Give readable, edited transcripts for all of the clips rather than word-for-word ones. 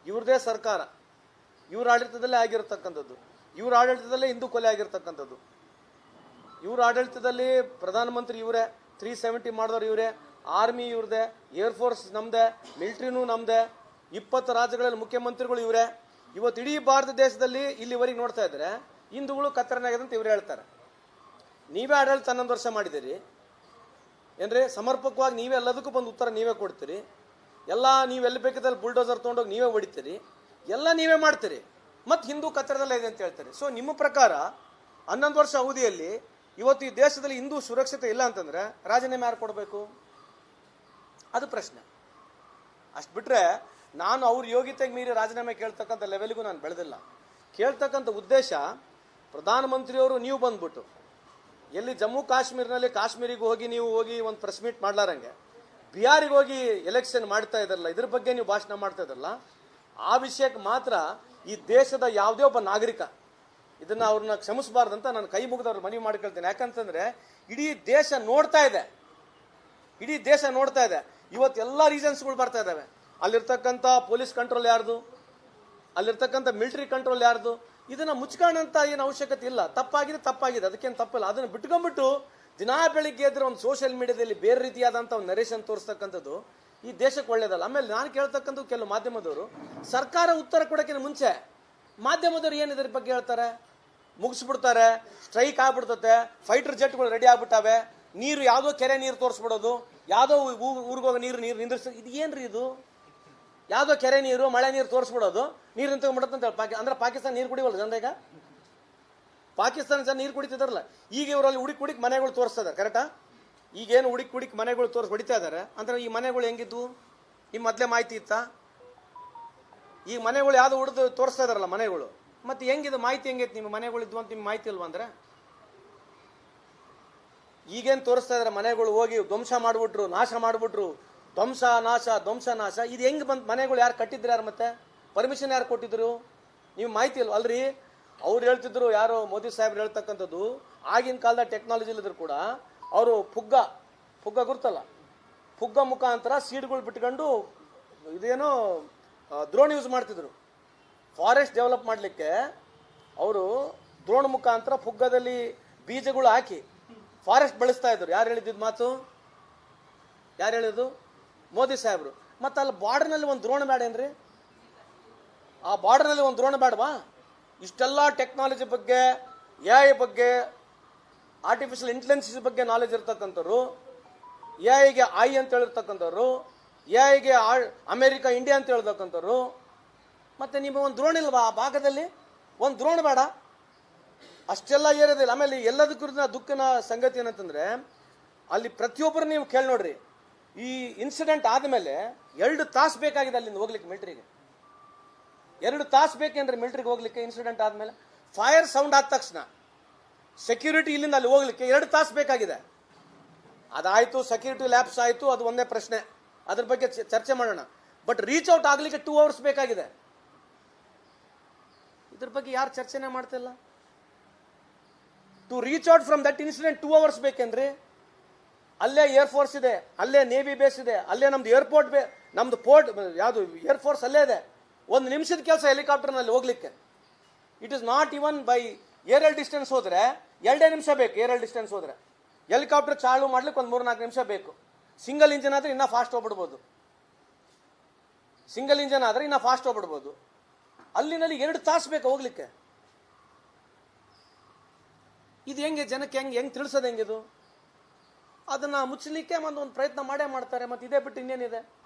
ಇವ್ರದೇ ಸರ್ಕಾರ, ಇವ್ರ ಆಡಳಿತದಲ್ಲೇ ಆಗಿರತಕ್ಕಂಥದ್ದು, ಇವ್ರ ಆಡಳಿತದಲ್ಲೇ ಹಿಂದೂ ಕೊಲೆ ಆಗಿರ್ತಕ್ಕಂಥದ್ದು, ಇವ್ರ ಆಡಳಿತದಲ್ಲಿ ಪ್ರಧಾನಮಂತ್ರಿ ಇವರೇ, 370 ಮಾಡಿದವರು ಇವರೇ, ಆರ್ಮಿ ಇವ್ರದೇ, ಏರ್ಫೋರ್ಸ್ ನಮ್ದೆ, ಮಿಲಿಟರಿನೂ ನಮ್ದೆ, 20 ರಾಜ್ಯಗಳಲ್ಲಿ ಮುಖ್ಯಮಂತ್ರಿಗಳು ಇವರೇ. ಇವತ್ತು ಇಡೀ ಭಾರತ ದೇಶದಲ್ಲಿ ಇಲ್ಲಿವರೆಗೆ ನೋಡ್ತಾ ಇದ್ರೆ ಹಿಂದೂಗಳು ಕತ್ತರನಾಗಿದೆ ಅಂತ ಇವ್ರು ಹೇಳ್ತಾರೆ. ನೀವೇ ಆಡಳಿತ 11 ವರ್ಷ ಮಾಡಿದ್ದೀರಿ ಏನ್ರಿ? ಸಮರ್ಪಕವಾಗಿ ನೀವೇ ಎಲ್ಲದಕ್ಕೂ ಬಂದು ಉತ್ತರ ನೀವೇ ಕೊಡ್ತೀರಿ. ಎಲ್ಲ ನೀವೆಲ್ಲಿ ಬೇಕಾದಲ್ಲಿ ಬುಲ್ಡೋಸರ್ ತೊಗೊಂಡೋಗಿ ನೀವೇ ಹೊಡಿತೀರಿ, ಎಲ್ಲ ನೀವೇ ಮಾಡ್ತೀರಿ, ಮತ್ತು ಹಿಂದೂ ಕತ್ತರದಲ್ಲೇ ಇದೆ ಅಂತ ಹೇಳ್ತಾರೆ. ಸೊ ನಿಮ್ಮ ಪ್ರಕಾರ 11 ವರ್ಷ ಅವಧಿಯಲ್ಲಿ ಇವತ್ತು ಈ ದೇಶದಲ್ಲಿ ಹಿಂದೂ ಸುರಕ್ಷತೆ ಇಲ್ಲ ಅಂತಂದ್ರೆ ರಾಜೀನಾಮೆ ಯಾರು ಕೊಡಬೇಕು? ಅದು ಪ್ರಶ್ನೆ. ಅಷ್ಟು ಬಿಟ್ರೆ ನಾನು ಅವ್ರ ಯೋಗ್ಯತೆಗೆ ಮೀರಿ ರಾಜೀನಾಮೆ ಕೇಳ್ತಕ್ಕಂಥ ಲೆವೆಲ್ಗೂ ನಾನು ಬೆಳೆದಿಲ್ಲ. ಕೇಳ್ತಕ್ಕಂಥ ಉದ್ದೇಶ, ಪ್ರಧಾನಮಂತ್ರಿಯವರು ನೀವು ಬಂದ್ಬಿಟ್ಟು ಎಲ್ಲಿ ಜಮ್ಮು ಕಾಶ್ಮೀರ್ನಲ್ಲಿ ಕಾಶ್ಮೀರಿಗೆ ಹೋಗಿ ನೀವು ಹೋಗಿ ಒಂದು ಪ್ರೆಸ್ ಮೀಟ್ ಮಾಡ್ಲಾರಂಗೆ ಬಿಹಾರಿಗೆ ಹೋಗಿ ಎಲೆಕ್ಷನ್ ಮಾಡ್ತಾ ಇದ್ದಾರಲ್ಲ, ಇದ್ರ ಬಗ್ಗೆ ನೀವು ಭಾಷಣ ಮಾಡ್ತಾ ಇದ್ದಾರಲ್ಲ, ಆ ವಿಷಯಕ್ಕೆ ಮಾತ್ರ ಈ ದೇಶದ ಯಾವುದೇ ಒಬ್ಬ ನಾಗರಿಕ ಇದನ್ನ ಅವ್ರನ್ನ ಕ್ಷಮಿಸಬಾರ್ದಂತ ನಾನು ಕೈ ಮುಗಿದವ್ರು ಮನವಿ ಮಾಡ್ಕೊಳ್ತೇನೆ. ಯಾಕಂತಂದ್ರೆ ಇಡೀ ದೇಶ ನೋಡ್ತಾ ಇದೆ, ಇಡೀ ದೇಶ ನೋಡ್ತಾ ಇದೆ. ಇವತ್ತು ಎಲ್ಲ ರೀಸನ್ಸ್ಗಳು ಬರ್ತಾ ಇದ್ದಾವೆ. ಅಲ್ಲಿರ್ತಕ್ಕಂಥ ಪೊಲೀಸ್ ಕಂಟ್ರೋಲ್ ಯಾರ್ದು, ಅಲ್ಲಿರ್ತಕ್ಕಂಥ ಮಿಲಿಟರಿ ಕಂಟ್ರೋಲ್ ಯಾರ್ದು, ಇದನ್ನ ಮುಚ್ಕೊಳ್ಳೋಂಥ ಏನು ಅವಶ್ಯಕತೆ ಇಲ್ಲ. ತಪ್ಪಾಗಿದೆ, ಅದಕ್ಕೇನು ತಪ್ಪಿಲ್ಲ. ಅದನ್ನು ಬಿಟ್ಕೊಂಡ್ಬಿಟ್ಟು ದಿನಾ ಬೆಳಿಗ್ಗೆ ಎದ್ರೆ ಒಂದು ಸೋಷಿಯಲ್ ಮೀಡಿಯಾದಲ್ಲಿ ಬೇರೆ ರೀತಿಯಾದಂಥ ಒಂದು ನರೇಷನ್ ತೋರಿಸ್ತಕ್ಕಂಥದ್ದು ಈ ದೇಶಕ್ಕೆ ಒಳ್ಳೇದಲ್ಲ. ಆಮೇಲೆ ನಾನು ಕೇಳ್ತಕ್ಕಂಥ ಕೆಲವು ಮಾಧ್ಯಮದವರು, ಸರ್ಕಾರ ಉತ್ತರ ಕೊಡೋಕ್ಕಿಂತ ಮುಂಚೆ ಮಾಧ್ಯಮದವರು ಏನು ಇದ್ರ ಬಗ್ಗೆ ಹೇಳ್ತಾರೆ, ಮುಗಿಸ್ಬಿಡ್ತಾರೆ, ಸ್ಟ್ರೈಕ್ ಆಗ್ಬಿಡ್ತತೆ, ಫೈಟರ್ ಜೆಟ್ಗಳು ರೆಡಿ ಆಗ್ಬಿಟ್ಟಾವೆ, ನೀರು ಯಾವುದೋ ಕೆರೆ ನೀರು ತೋರಿಸ್ಬಿಡೋದು, ಯಾವುದೋ ಊರಿಗೋಗ ನೀರು ನಿಂದ್ರಿಸ್, ಇದು ಏನ್ರಿ ಇದು? ಯಾವುದೋ ಕೆರೆ ನೀರು ಮಳೆ ನೀರು ತೋರಿಸ್ಬಿಡೋದು, ನೀರು ನಿಂತ್ಕೊಂಡ್ಬಿಡುತ್ತಂತ ಹೇಳಿ ಅಂದ್ರೆ ಪಾಕಿಸ್ತಾನ ನೀರು ಕುಡಿವಲ್ಲ ಜನರೀಗ? ಪಾಕಿಸ್ತಾನ ಜನ ನೀರು ಕುಡಿತಿದಾರಲ್ಲ, ಈಗ ಇವರಲ್ಲಿ ಹುಡುಕ್ ಮನೆಗಳು ತೋರಿಸ್ತಾ ಇದ್ದಾರೆ. ಕರೆಕ್ಟಾ? ಈಗೇನು ಹುಡುಕ್ ಮನೆಗಳು ಹೊಡಿತಾ ಇದ್ದಾರೆ ಅಂದ್ರೆ ಈ ಮನೆಗಳು ಹೆಂಗಿದ್ವು? ನಿಮ್ಮ ಮೊದಲೇ ಮಾಹಿತಿ ಇತ್ತಾ? ಈಗ ಮನೆಗಳು ಯಾವ್ದು ಹುಡ್ದು ತೋರಿಸ್ತಾ ಇದಾರಲ್ಲ ಮನೆಗಳು, ಮತ್ತೆ ಹೆಂಗಿದೆ ಮಾಹಿತಿ? ಹೆಂಗೈತಿ ನಿಮ್ಮ ಮನೆಗಳಿದ್ವು ಅಂತ ನಿಮ್ಗೆ ಮಾಹಿತಿ ಇಲ್ವಾ? ಅಂದ್ರೆ ಈಗೇನು ತೋರಿಸ್ತಾ ಇದಾರೆ ಮನೆಗಳು ಹೋಗಿ ಧ್ವಂಸ ಮಾಡಿಬಿಟ್ರು, ನಾಶ ಮಾಡಿಬಿಟ್ರು, ಧ್ವಂಸ ನಾಶ. ಇದು ಹೆಂಗ್ ಬಂತು? ಮನೆಗಳು ಯಾರು ಕಟ್ಟಿದ್ರು? ಯಾರು ಮತ್ತೆ ಪರ್ಮಿಷನ್ ಯಾರು ಕೊಟ್ಟಿದ್ರು? ನೀವು ಮಾಹಿತಿ ಇಲ್ವ? ಅಲ್ರಿ, ಅವ್ರು ಹೇಳ್ತಿದ್ರು, ಯಾರೋ ಮೋದಿ ಸಾಹೇಬ್ರು ಹೇಳ್ತಕ್ಕಂಥದ್ದು, ಆಗಿನ ಕಾಲದ ಟೆಕ್ನಾಲಜಿ ಇಲ್ಲಿದ್ರು ಕೂಡ ಅವರು ಪುಗ್ಗ ಗುರ್ತಲ್ಲ, ಪುಗ್ಗ ಮುಖಾಂತರ ಸೀಡ್ಗಳು ಬಿಟ್ಕೊಂಡು ಇದೇನೋ ದ್ರೋಣ್ ಯೂಸ್ ಮಾಡ್ತಿದ್ರು. ಫಾರೆಸ್ಟ್ ಡೆವಲಪ್ ಮಾಡಲಿಕ್ಕೆ ಅವರು ದ್ರೋಣ್ ಮುಖಾಂತರ ಪುಗ್ಗದಲ್ಲಿ ಬೀಜಗಳು ಹಾಕಿ ಫಾರೆಸ್ಟ್ ಬೆಳೆಸ್ತಾ ಇದ್ರು. ಯಾರು ಹೇಳಿದ್ದು ಮಾತು? ಯಾರು ಹೇಳಿದ್ದು? ಮೋದಿ ಸಾಹೇಬ್ರು. ಮತ್ತೆ ಅಲ್ಲಿ ಬಾರ್ಡರ್ನಲ್ಲಿ ಒಂದು ದ್ರೋಣ ಬೇಡೇನ್ರಿ? ಆ ಬಾರ್ಡರ್ನಲ್ಲಿ ಒಂದು ದ್ರೋಣ ಬೇಡವಾ? ಇಷ್ಟೆಲ್ಲ ಟೆಕ್ನಾಲಜಿ ಬಗ್ಗೆ, ಎಐ ಬಗ್ಗೆ, ಆರ್ಟಿಫಿಷಿಯಲ್ ಇಂಟೆಲಿಜೆನ್ಸ್ ಬಗ್ಗೆ ನಾಲೆಜ್ ಇರ್ತಕ್ಕಂಥವ್ರು, ಎಐಗೆ ಐ ಅಂತ ಹೇಳಿರ್ತಕ್ಕಂಥವ್ರು, ಎಐಗೆ ಅಮೆರಿಕ ಇಂಡಿಯಾ ಅಂತ ಹೇಳ್ತಕ್ಕಂಥವ್ರು, ಮತ್ತೆ ನಿಮ್ಮ ಒಂದು ದ್ರೋಣ ಇಲ್ವಾ ಆ ಭಾಗದಲ್ಲಿ? ಒಂದು ದ್ರೋಣ ಬೇಡ? ಅಷ್ಟೆಲ್ಲ ಏರಿಯೋದಿಲ್ಲ. ಆಮೇಲೆ ಎಲ್ಲದಕ್ಕೂ ದುಃಖನ ಸಂಗತಿ ಏನಂತಂದ್ರೆ, ಅಲ್ಲಿ ಪ್ರತಿಯೊಬ್ಬರು ನೀವು ಕೇಳಿ ನೋಡ್ರಿ, ಈ ಇನ್ಸಿಡೆಂಟ್ ಆದಮೇಲೆ 2 ತಾಸು ಬೇಕಾಗಿದೆ ಅಲ್ಲಿಂದ ಹೋಗ್ಲಿಕ್ಕೆ ಮಿಲಿಟರಿಗೆ. 2 ತಾಸು ಬೇಕೇನ್ರಿ ಮಿಲಿಟರಿಗೆ ಹೋಗ್ಲಿಕ್ಕೆ? ಇನ್ಸಿಡೆಂಟ್ ಆದಮೇಲೆ ಫೈರ್ ಸೌಂಡ್ ಆದ ತಕ್ಷಣ ಸೆಕ್ಯೂರಿಟಿ ಇಲ್ಲಿಂದ ಅಲ್ಲಿ ಹೋಗ್ಲಿಕ್ಕೆ 2 ತಾಸು ಬೇಕಾಗಿದೆ. ಅದಾಯ್ತು, ಸೆಕ್ಯೂರಿಟಿ ಲ್ಯಾಬ್ಸ್ ಆಯ್ತು, ಅದು ಒಂದೇ ಪ್ರಶ್ನೆ, ಅದ್ರ ಬಗ್ಗೆ ಚರ್ಚೆ ಮಾಡೋಣ. ಬಟ್ ರೀಚ್ ಔಟ್ ಆಗ್ಲಿಕ್ಕೆ 2 ಅವರ್ಸ್ ಬೇಕಾಗಿದೆ. ಇದ್ರ ಬಗ್ಗೆ ಯಾರು ಚರ್ಚೆನೆ ಮಾಡ್ತಿಲ್ಲ. To reach out from that incident 2 hours ಬೇಕೇನ್ರಿ? ಅಲ್ಲೇ ಏರ್ಫೋರ್ಸ್ ಇದೆ, ಅಲ್ಲೇ ನೇವಿ ಬೇಸ್ ಇದೆ, ಅಲ್ಲೇ ನಮ್ದು ಏರ್ಪೋರ್ಟ್ ನಮ್ದು ಪೋರ್ಟ್ ಯಾವುದು ಏರ್ಫೋರ್ಸ್ ಅಲ್ಲೇ ಇದೆ. 1 ನಿಮಿಷದ ಕೆಲಸ ಹೆಲಿಕಾಪ್ಟರ್ನಲ್ಲಿ ಹೋಗ್ಲಿಕ್ಕೆ. It is not even by aerial distance ಹೋದ್ರೆ 2 ನಿಮಿಷ ಬೇಕು. ಏರಲ್ ಡಿಸ್ಟೆನ್ಸ್ ಹೋದ್ರೆ ಹೆಲಿಕಾಪ್ಟರ್ ಚಾಲು ಮಾಡ್ಲಿಕ್ಕೆ ಒಂದು 3-4 ನಿಮಿಷ ಬೇಕು. ಸಿಂಗಲ್ ಇಂಜಿನ್ ಆದ್ರೆ ಇನ್ನೂ ಫಾಸ್ಟ್ ಹೋಗ್ಬಿಡ್ಬೋದು. ಅಲ್ಲಿನಲ್ಲಿ 2 ತಾಸು ಬೇಕು ಹೋಗ್ಲಿಕ್ಕೆ. ಇದು ಹೆಂಗೆ ಜನಕ್ಕೆ ಹೆಂಗೆ ತಿಳಿಸೋದು? ಹೆಂಗಿದು? ಅದನ್ನ ಮುಚ್ಚಲಿಕ್ಕೆ ಒಂದು ಪ್ರಯತ್ನ ಮಾಡೇ ಮಾಡ್ತಾರೆ. ಮತ್ತೆ ಇದೇ ಬಿಟ್ಟು ಇನ್ನೇನಿದೆ?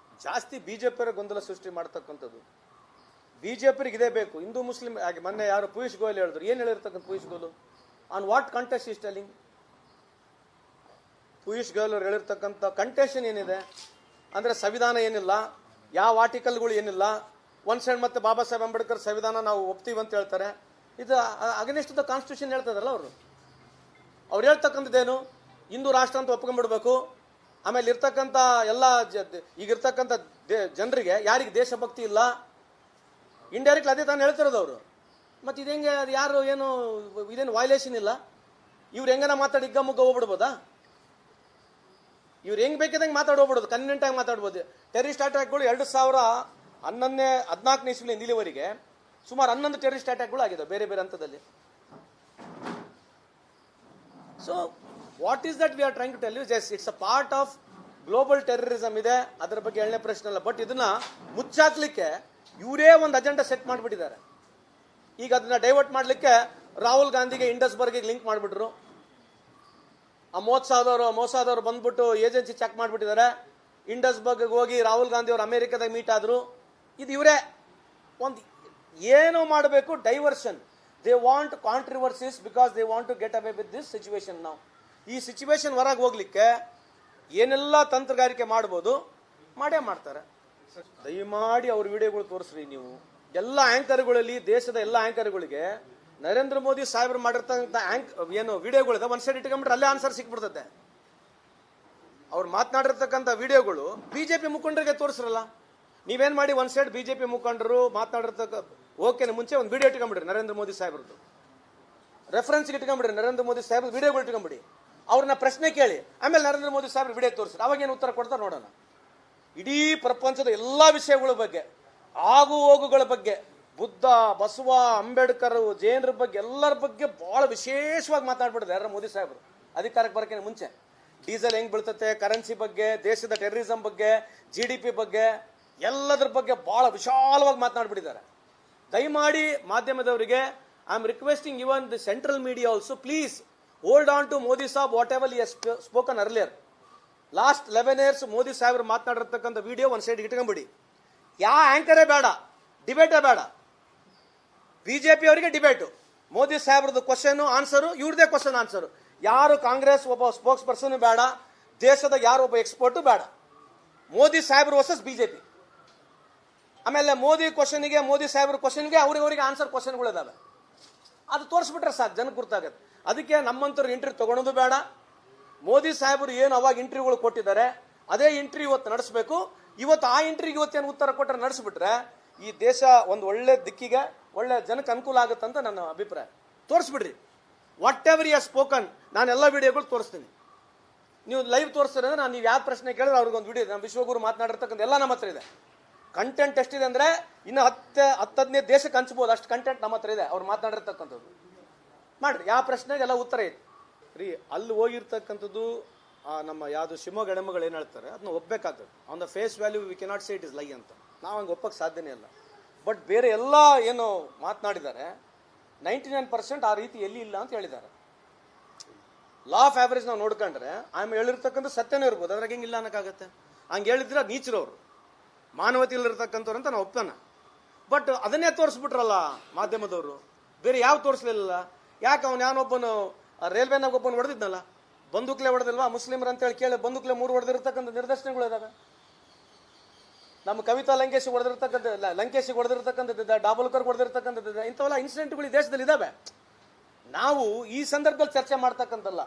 ಜಾಸ್ತಿ ಬಿಜೆಪಿಯವರ ಗೊಂದಲ ಸೃಷ್ಟಿ ಮಾಡ್ತಕ್ಕಂಥದ್ದು. ಬಿಜೆಪಿಗೆ ಇದೇ ಬೇಕು. ಹಿಂದೂ ಮುಸ್ಲಿಂ ಹಾಗೆ ಮೊನ್ನೆ ಯಾರು ಪಿಯೂಷ್ ಗೋಯಲ್ ಹೇಳಿದ್ರು. ಏನು ಹೇಳಿರ್ತಕ್ಕಂಥ Piyush Goyal? On what context is telling? Piyush Goyal ಅವರು ಹೇಳಿರ್ತಕ್ಕಂಥ ಕಂಟೆಷನ್ ಏನಿದೆ ಅಂದ್ರೆ ಸಂವಿಧಾನ ಏನಿಲ್ಲ, ಯಾವ ಆರ್ಟಿಕಲ್ಗಳು ಏನಿಲ್ಲ. ಒಂದ್ ಸೈಡ್ ಮತ್ತೆ ಬಾಬಾ ಸಾಹೇಬ್ ಅಂಬೇಡ್ಕರ್ ಸಂವಿಧಾನ ನಾವು ಒಪ್ತೀವಿ ಅಂತ ಹೇಳ್ತಾರೆ. ಇದು ಅಗೇನ್ಸ್ಟ್ ದ ಕಾನ್ಸ್ಟಿಟ್ಯೂಷನ್ ಹೇಳ್ತದಲ್ಲ ಅವ್ರು ಹೇಳ್ತಕ್ಕಂಥದ್ದೇನು? ಹಿಂದೂ ರಾಷ್ಟ್ರ ಅಂತ ಒಪ್ಕೊಂಡ್ಬಿಡ್ಬೇಕು. ಆಮೇಲೆ ಇರ್ತಕ್ಕಂಥ ಎಲ್ಲ ಈಗಿರ್ತಕ್ಕಂಥ ಜನರಿಗೆ ಯಾರಿಗೆ ದೇಶಭಕ್ತಿ ಇಲ್ಲ, ಇಂಡೈರೆಕ್ಟ್ ಅದೇ ತಾನು ಹೇಳ್ತಿರೋದು ಅವರು. ಮತ್ತೆ ಇದು ಹೆಂಗೆ? ಅದು ಯಾರು ಏನು ಇದೇನು ವೈಲೇಷನ್ ಇಲ್ಲ? ಇವ್ರು ಹೆಂಗನ ಮಾತಾಡಿ ಹಿಗ್ಗ ಮುಗ್ಗ ಹೋಗ್ಬಿಡ್ಬೋದಾ? ಇವ್ರು ಹೆಂಗ್ ಬೇಕಿದಂಗೆ ಮಾತಾಡೋಗ್ಬಿಡೋದು, ಕನ್ವಿನೆಂಟ್ ಆಗಿ ಮಾತಾಡ್ಬೋದು. ಟೆರರಿಸ್ಟ್ ಅಟ್ಯಾಕ್ಗಳು 14ನೇ ಇಸ್ವಿಯಿಂದ ಇಲ್ಲಿವರೆಗೆ ಸುಮಾರು 11 ಟೆರರಿಸ್ಟ್ ಅಟ್ಯಾಕ್ಗಳು ಆಗಿದೆ ಬೇರೆ ಬೇರೆ ಹಂತದಲ್ಲಿ. So what is that we are trying to tell you? Just it's a part of global terrorism ಇದೆ, ಅದರ ಬಗ್ಗೆ ಹೇಳನೆ ಪ್ರಶ್ನೆ ಅಲ್ಲ. ಬಟ್ ಇದನ್ನ ಮುಚ್ಚಾಕ್ಲಿಕ್ಕೆ ಇವರೇ ಒಂದು ಅಜೆಂಡಾ ಸೆಟ್ ಮಾಡಿಬಿಟ್ಟಿದ್ದಾರೆ. ಈಗ ಅದನ್ನ ಡೈವರ್ಟ್ ಮಾಡಲಿಕ್ಕೆ ರಾಹುಲ್ ಗಾಂಧಿಗೆ ಇಂಡಸ್ಬರ್ಗ್ಗೆ ಲಿಂಕ್ ಮಾಡಿಬಿಟ್ರು. ಆ ಮೋಸಾದವರು ಬಂದ್ಬಿಟ್ಟು ಏಜೆನ್ಸಿ ಚೆಕ್ ಮಾಡಿಬಿಟ್ಟಿದ್ದಾರೆ. ಇಂಡಸ್ಬರ್ಗ್ಗೆ ಹೋಗಿ ರಾಹುಲ್ ಗಾಂಧಿ ಅವರು ಅಮೆರಿಕದಾಗ ಮೀಟ್ ಆದ್ರು. ಇದು ಇವರೇ ಒಂದು ಏನೋ ಮಾಡಬೇಕು, diversion. They want controversies because they want to get away with this situation. ನಾವು ಈ ಸಿಚುವೇಶನ್ ಹೊರಗೆ ಹೋಗ್ಲಿಕ್ಕೆ ಏನೆಲ್ಲ ತಂತ್ರಗಾರಿಕೆ ಮಾಡ್ಬೋದು ಮಾಡೇ ಮಾಡ್ತಾರೆ. ದಯಮಾಡಿ ಅವ್ರ ವಿಡಿಯೋಗಳು ತೋರಿಸ್ರಿ ನೀವು. ಎಲ್ಲ ಆಂಕರ್ಗಳಲ್ಲಿ, ದೇಶದ ಎಲ್ಲ ಆಂಕರ್ಗಳಿಗೆ ನರೇಂದ್ರ ಮೋದಿ ಸಾಹೇಬರು ಮಾಡಿರ್ತಕ್ಕಂಥ ಏನು ವಿಡಿಯೋಗಳಿದೆ ಒಂದ್ ಸೈಡ್ ಇಟ್ಕೊಂಡ್ಬಿಟ್ರೆ ಅಲ್ಲೇ ಆನ್ಸರ್ ಸಿಕ್ಬಿಡ್ತದೆ. ಅವ್ರು ಮಾತನಾಡಿರ್ತಕ್ಕಂಥ ವಿಡಿಯೋಗಳು ಬಿಜೆಪಿ ಮುಖಂಡರಿಗೆ ತೋರಿಸ್ರಲ್ಲ. ನೀವೇನ್ ಮಾಡಿ ಒಂದ್ ಸೈಡ್ ಬಿಜೆಪಿ ಮುಖಂಡರು ಮಾತನಾಡಿರ್ತಕ್ಕ ಓಕೆನೆ ಮುಂಚೆ ಒಂದು ವಿಡಿಯೋ ಇಟ್ಕೊಂಡ್ಬಿಡ್ರಿ ನರೇಂದ್ರ ಮೋದಿ ಸಾಹೇಬ್ರದ್ದು, ರೆಫರೆನ್ಸ್ ಇಟ್ಕೊಂಡ್ಬಿಡ್ರಿ ನರೇಂದ್ರ ಮೋದಿ ಸಾಹೇಬ್ರ ವಿಡಿಯೋಗಳು ಇಟ್ಕೊಂಡ್ಬಿಡಿ. ಅವ್ರನ್ನ ಪ್ರಶ್ನೆ ಕೇಳಿ, ಆಮೇಲೆ ನರೇಂದ್ರ ಮೋದಿ ಸಾಹೇಬ್ರ ವಿಡಿಯೋ ತೋರಿಸ್ರಿ, ಅವಾಗೇನು ಉತ್ತರ ಕೊಡ್ತಾರೆ ನೋಡೋಣ. ಇಡೀ ಪ್ರಪಂಚದ ಎಲ್ಲಾ ವಿಷಯಗಳ ಬಗ್ಗೆ, ಆಗು ಹೋಗುಗಳ ಬಗ್ಗೆ, ಬುದ್ಧ, ಬಸವ, ಅಂಬೇಡ್ಕರ್, ಜೈನರ ಬಗ್ಗೆ ಎಲ್ಲರ ಬಗ್ಗೆ ಬಹಳ ವಿಶೇಷವಾಗಿ ಮಾತಾಡ್ಬಿಟ್ಟಿದೆ ನರೇಂದ್ರ ಮೋದಿ ಸಾಹೇಬರು ಅಧಿಕಾರಕ್ಕೆ ಬರೋಕೆ ಮುಂಚೆ. ಡೀಸೆಲ್ ಹೆಂಗ್ ಬೀಳ್ತತೆ, ಕರೆನ್ಸಿ ಬಗ್ಗೆ, ದೇಶದ ಟೆರರಿಸಂ ಬಗ್ಗೆ, GDP ಬಗ್ಗೆ, ಎಲ್ಲದ್ರ ಬಗ್ಗೆ ಬಹಳ ವಿಶಾಲವಾಗಿ ಮಾತನಾಡ್ಬಿಟ್ಟಿದ್ದಾರೆ. ದಯಮಾಡಿ ಮಾಧ್ಯಮದವರಿಗೆ I am requesting even the central media also, please hold on to Modi sahab whatever he has spoken earlier. Last 11 years Modi ಸಾಹೇಬರು ಮಾತನಾಡಿರ್ತಕ್ಕಂಥ ವಿಡಿಯೋ ಒಂದ್ ಸೈಡ್ ಇಟ್ಕೊಂಡ್ಬಿಡಿ. ಯಾವ ಆಂಕರೇ ಬೇಡ, ಡಿಬೇಟೇ ಬೇಡ. ಬಿಜೆಪಿ ಅವರಿಗೆ ಡಿಬೇಟು, ಮೋದಿ ಸಾಹೇಬ್ರದ್ದು ಕ್ವಶನ್ ಆನ್ಸರು, ಇವ್ರದೇ ಕ್ವಶನ್ ಆನ್ಸರು. ಯಾರು ಕಾಂಗ್ರೆಸ್ ಒಬ್ಬ ಸ್ಪೋಕ್ಸ್ ಪರ್ಸನ್ ಬೇಡ, ದೇಶದ ಯಾರು ಒಬ್ಬ ಎಕ್ಸ್ಪರ್ಟು ಬೇಡ. ಮೋದಿ ಸಾಹೇಬ್ರು ವರ್ಸಸ್ ಬಿಜೆಪಿ. ಆಮೇಲೆ ಮೋದಿ ಕ್ವಶನ್ಗೆ, ಮೋದಿ ಸಾಹೇಬ್ರ ಕ್ವಶನ್ಗೆ ಅವ್ರಿಗೆ ಆನ್ಸರ್ ಕ್ವಶನ್ಗಳು ಇದಾವೆ. ಅದು ತೋರಿಸ್ಬಿಟ್ರೆ ಸಾಕು, ಜನಕ್ಕೆ ಗೊತ್ತಾಗತ್ತೆ. ಅದಕ್ಕೆ ನಮ್ಮಂತವ್ರು ಇಂಟರ್ವ್ಯೂ ತಗೊಳೋದು ಬೇಡ. ಮೋದಿ ಸಾಹೇಬರು ಏನು ಅವಾಗ ಇಂಟರ್ವ್ಯೂಗಳು ಕೊಟ್ಟಿದ್ದಾರೆ ಅದೇ ಇಂಟರ್ವ್ಯೂ ಇವತ್ತು ನಡೆಸಬೇಕು. ಇವತ್ತು ಆ ಇಂಟರ್ವ್ಯೂಗೆ ಇವತ್ತೇನು ಉತ್ತರ ಕೊಟ್ಟರೆ ನಡೆಸಿಬಿಟ್ರೆ ಈ ದೇಶ ಒಂದು ಒಳ್ಳೆ ದಿಕ್ಕಿಗೆ, ಒಳ್ಳೆ ಜನಕ್ಕೆ ಅನುಕೂಲ ಆಗುತ್ತೆ ಅಂತ ನನ್ನ ಅಭಿಪ್ರಾಯ. ತೋರಿಸ್ಬಿಡ್ರಿ ವಾಟ್ ಎವರ್ ಯು ಸ್ಪೋಕನ್. ನಾನು ಎಲ್ಲ ವಿಡಿಯೋಗಳು ತೋರಿಸ್ತೀನಿ. ನೀವು ಲೈವ್ ತೋರಿಸ್ತಾರೆ ಅಂದ್ರೆ ನೀವು ಯಾವ ಪ್ರಶ್ನೆ ಕೇಳಿದ್ರೆ ಅವ್ರಿಗೊಂದು ವಿಡಿಯೋ, ನಮ್ಮ ವಿಶ್ವಗುರು ಮಾತನಾಡಿರ್ತಕ್ಕಂಥ ಎಲ್ಲ ನಮ್ಮ ಹತ್ರ ಇದೆ. ಕಂಟೆಂಟ್ ಎಷ್ಟಿದೆ ಅಂದ್ರೆ ಇನ್ನು 10-15 ದೇಶಕ್ಕೆ ಹಂಚ್ಬೋದು, ಅಷ್ಟು ಕಂಟೆಂಟ್ ನಮ್ಮ ಹತ್ರ ಇದೆ. ಅವ್ರು ಮಾತನಾಡಿರ್ತಕ್ಕಂಥದ್ದು ಮಾಡ್ರಿ, ಯಾವ ಪ್ರಶ್ನೆಗೆ ಎಲ್ಲ ಉತ್ತರ ಇದೆ ರೀ. ಅಲ್ಲಿ ಹೋಗಿರ್ತಕ್ಕಂಥದ್ದು ನಮ್ಮ ಯಾವುದು ಶಿವಮೊಗ್ಗ ಎಡಮಗಳು ಏನು ಹೇಳ್ತಾರೆ ಅದನ್ನ ಒಪ್ಪಬೇಕಾಗ್ತದೆ. On the face value we cannot say it is lie ಅಂತ, ನಾವು ಹಂಗೆ ಒಪ್ಪಕ್ಕೆ ಸಾಧ್ಯನೇ ಇಲ್ಲ. ಬಟ್ ಬೇರೆ ಎಲ್ಲ ಏನು ಮಾತನಾಡಿದ್ದಾರೆ 99% ಆ ರೀತಿ ಎಲ್ಲಿ ಇಲ್ಲ ಅಂತ ಹೇಳಿದ್ದಾರೆ. ಲಾ ಆಫ್ ಆವರೇಜ್ ನಾವು ನೋಡ್ಕೊಂಡ್ರೆ ಆಮೇಲೆ ಹೇಳಿರ್ತಕ್ಕಂಥ ಸತ್ಯನೇ ಇರ್ಬೋದು, ಅದ್ರಾಗ ಹೆಂಗಿಲ್ಲ ಅನ್ನೋಕ್ಕಾಗತ್ತೆ. ಹಂಗೆ ಹೇಳಿದ್ರೆ ನೀಚರವ್ರು, ಮಾನವತೆಯಲ್ಲಿರ್ತಕ್ಕಂಥವ್ರು ಅಂತ ನಾವು ಒಪ್ತಾನ. ಬಟ್ ಅದನ್ನೇ ತೋರಿಸ್ಬಿಟ್ರಲ್ಲ ಮಾಧ್ಯಮದವರು, ಬೇರೆ ಯಾವ ತೋರಿಸ್ಲಿಲ್ಲ. ಯಾಕೆ ಅವ್ನು ಯಾವನೊಬ್ಬನು ರೈಲ್ವೆನಾಗ ಒಬ್ಬನು ಹೊಡೆದಿದ್ನಲ್ಲ, ಬಂದೂಕ್ಲೆ ಹೊಡೆದಿಲ್ವಾ ಮುಸ್ಲಿಮರು ಅಂತ ಹೇಳಿ ಕೇಳಿ ಬಂದೂಕ್ಲೆ 3 ಹೊಡೆದಿರ್ತಕ್ಕಂಥ ನಿದರ್ಶನಗಳು ಇದಾವೆ. ನಮ್ಮ ಕವಿತಾ ಲಂಕೇಶಿಗೆ ಹೊಡೆದಿರ್ತಕ್ಕಂಥದ್ದು, ಡಾಬೋಲ್ಕರ್ ಹೊಡೆದಿರ್ತಕ್ಕಂಥದ್ದು, ಇಂಥವೆಲ್ಲ ಇನ್ಸಿಡೆಂಟ್ಗಳು ಈ ದೇಶದಲ್ಲಿ ಇದಾವೆ. ನಾವು ಈ ಸಂದರ್ಭದಲ್ಲಿ ಚರ್ಚೆ ಮಾಡ್ತಕ್ಕಂಥಲ್ಲ.